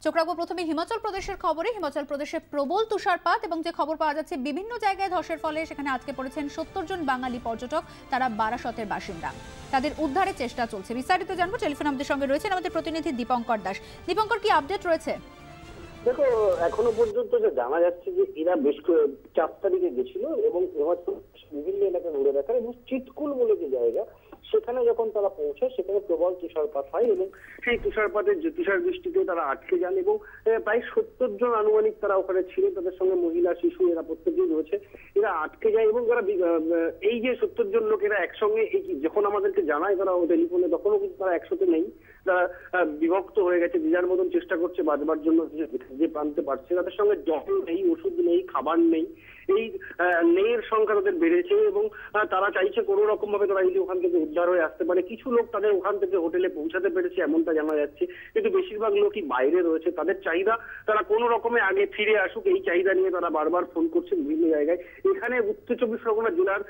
চোখ রাখবো প্রথমে হিমাচল প্রদেশের খবরে। হিমাচল প্রদেশে প্রবল তুষারপাত এবং যে খবর পাওয়া যাচ্ছে বিভিন্ন জায়গায় ধসের ফলে সেখানে আজকে পড়েছেন 70 জন বাঙালি পর্যটক। তারা বারাসতের বাসিন্দা, তাদের উদ্ধারের চেষ্টা চলছে। বিস্তারিত জানবো, টেলিফোন আমাদের সঙ্গে রয়েছেন আমাদের প্রতিনিধি দীপঙ্কর দাস। দীপঙ্কর, কি আপডেট রয়েছে? দেখো, এখনো পর্যন্ত যে জানা যাচ্ছে যে এরা বেশ 4 তারিখে গেছিল এবং হিমাচল বিভিন্ন এলাকা ঘুরে দেখার এবং চিতকুল বলে যে জায়গা, সেখানে যখন তারা পৌঁছায় সেখানে প্রবল তুষারপাত হয় এবং সেই তুষারপাতের তুষার বৃষ্টিতে তারা আটকে যান এবং প্রায় 70 জন আনুমানিক তারা ওখানে ছিল, তাদের সঙ্গে মহিলা, শিশু এরা প্রত্যেকেই রয়েছে। এরা আটকে যায় এবং তারা এই যে 70 জন লোক এরা একসঙ্গে যখন আমাদেরকে জানায় তারা টেলিফোনে, তখনও কিন্তু তারা একসাথে নেই। তারা বিভক্ত হয়ে গেছে, যে যার মতন চেষ্টা করছে বাঁচবার জন্য যে প্রান্তে পারছে। তাদের সঙ্গে জল নেই, ওষুধ নেই, খাবার নেই। এই নেয়ের সংখ্যা তাদের বেড়েছে এবং তারা চাইছে কোনো রকম ভাবে তারা যদি ওখান থেকে উদ্ধার হয়ে আসতে পারে। কিছু লোক তাদের ওখান থেকে হোটেলে পৌঁছাতে পেরেছে এমনটা জানা যাচ্ছে, কিন্তু বেশিরভাগ লোকই বাইরে রয়েছে। তাদের চাহিদা তারা কোনো রকমে আগে ফিরে আসুক, এই চাহিদা নিয়ে তারা বারবার ফোন করছে বিভিন্ন জায়গায়। এখানে উত্তর 24 পরগনা জেলার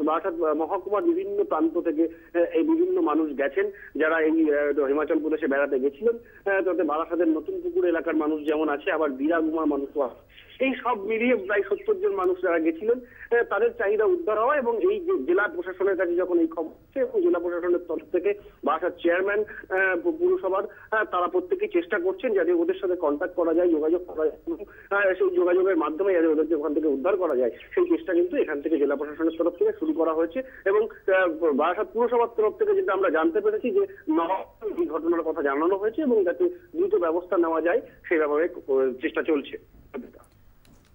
বারাসত মহকুমার বিভিন্ন প্রান্ত থেকে এই বিভিন্ন মানুষ গেছেন, যারা এই হিমাচল প্রদেশে বেড়াতে গেছিলেন। তাতে বারাসতের নতুন পুকুর এলাকার মানুষ যেমন আছে, আবার বিরাগুমার মানুষও আছে। এই সব মিলিয়ে প্রায় 70 জন মানুষ যারা গেছিলেন, তাদের চাহিদা উদ্ধার হওয়া এবং এই যে জেলা প্রশাসনের কাছে যখন এই খবর এবং জেলা প্রশাসনের তরফ থেকে বারাসত চেয়ারম্যান, পুরসভার, তারা প্রত্যেকেই চেষ্টা করছেন যাতে ওদের সাথে কন্ট্যাক্ট করা যায়, যোগাযোগ করা যায়, সেই যোগাযোগের মাধ্যমে যাতে ওদেরকে ওখান থেকে উদ্ধার করা যায় সেই চেষ্টা কিন্তু এখান থেকে জেলা প্রশাসনের তরফ থেকে শুরু করা হয়েছে। এবং বারাসত পুরসভার তরফ থেকে যেটা আমরা জানতে পেরেছি যে এই ঘটনার কথা জানানো হয়েছে এবং যাতে দ্রুত ব্যবস্থা নেওয়া যায় সেই ব্যাপারে চেষ্টা চলছে।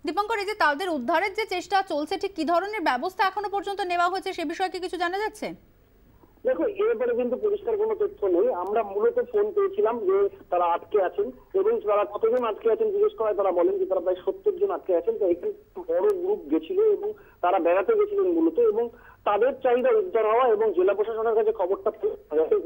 দীপঙ্কর, এই যে তাদের উদ্ধারের যে চেষ্টা চলছে, ঠিক কি ধরনের ব্যবস্থা এখনো পর্যন্ত নেওয়া হয়েছে সে বিষয়ে কি কিছু জানা যাচ্ছে? দেখো, এ ব্যাপারে কিন্তু পরিষ্কার কোনো তথ্য নেই। আমরা মূলত ফোন পেয়েছিলাম যে তারা আটকে আছেন এবং তারা কতজন আটকে আছেন জিজ্ঞেস করায় তারা বলেন যে তারা প্রায় 70 জন আটকে আছেন। তো এখানে বড় গ্রুপ গেছিল এবং তারা বেড়াতে গেছিলেন মূলত, এবং তাদের চাহিদা উদ্ধার হওয়া এবং জেলা প্রশাসনের কাছে খবরটা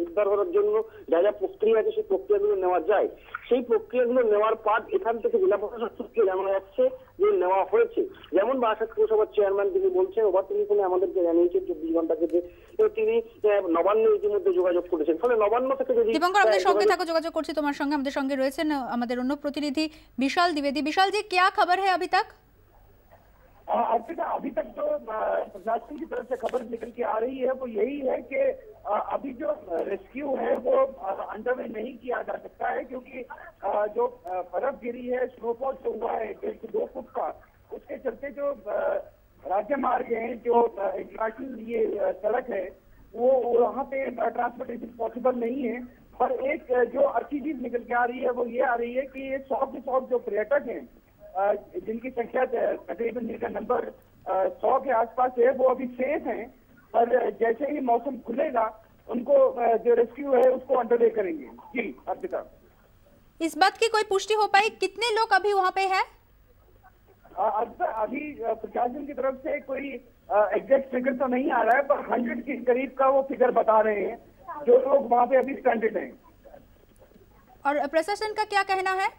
উদ্ধার করার জন্য যা যা প্রক্রিয়া আছে সেই প্রক্রিয়াগুলো নেওয়া যায়, সেই প্রক্রিয়াগুলো নেওয়ার পর এখান থেকে জেলা প্রশাসনকে জানা যাচ্ছে যে নেওয়া হয়েছে। যেমন বারাসত পুরসভার চেয়ারম্যান তিনি বলছেন, ওভার টেলিফোনে আমাদেরকে জানিয়েছেন 24 ঘন্টাকে যে তিনি নবান্ন ইতিমধ্যে যোগাযোগ করেছেন। ফলে নবান্ন থেকে যদি দীপঙ্কর, আমাদের সঙ্গে থাকো, যোগাযোগ করছি তোমার সঙ্গে। আমাদের সঙ্গে রয়েছেন আমাদের অন্য প্রতিনিধি বিশাল দ্বিবেদী। বিশাল जी, क्या खबर है अभी तक? अभी तक जो प्रशासन की तरफ से खबर निकल के आ रही है वो यही है कि अभी जो रेस्क्यू है वो अंडरवे नहीं किया जा सकता है, क्योंकि जो बर्फ गिरी है, स्नोफॉल जो हुआ है 1.5 से 2 फुट का, उसके चलते जो राज्य मार्ग है, जो इंटरनेशनल ये सड़क है, वो वहाँ पे ट्रांसपोर्टेशन पॉसिबल नहीं है। और एक जो अच्छी चीज निकल के आ रही है वो ये आ रही है कि 100 के 100 जो पर्यटक हैं, जिनकी संख्या तकरीबन जिनका नंबर 100 के आसपास है, वो अभी सेफ हैं। पर जैसे ही मौसम खुलेगा उनको जो रेस्क्यू है उसको अंडरवे करेंगे। जी अर्पिता, इस बात की कोई पुष्टि हो पाई कितने लोग अभी वहाँ पे है? अभी प्रशासन की तरफ से कोई एग्जैक्ट फिगर तो नहीं आ रहा है, पर 100 के करीब का वो फिगर बता रहे हैं जो लोग वहाँ पे अभी स्ट्रैंडेड हैं। और प्रशासन का क्या कहना है?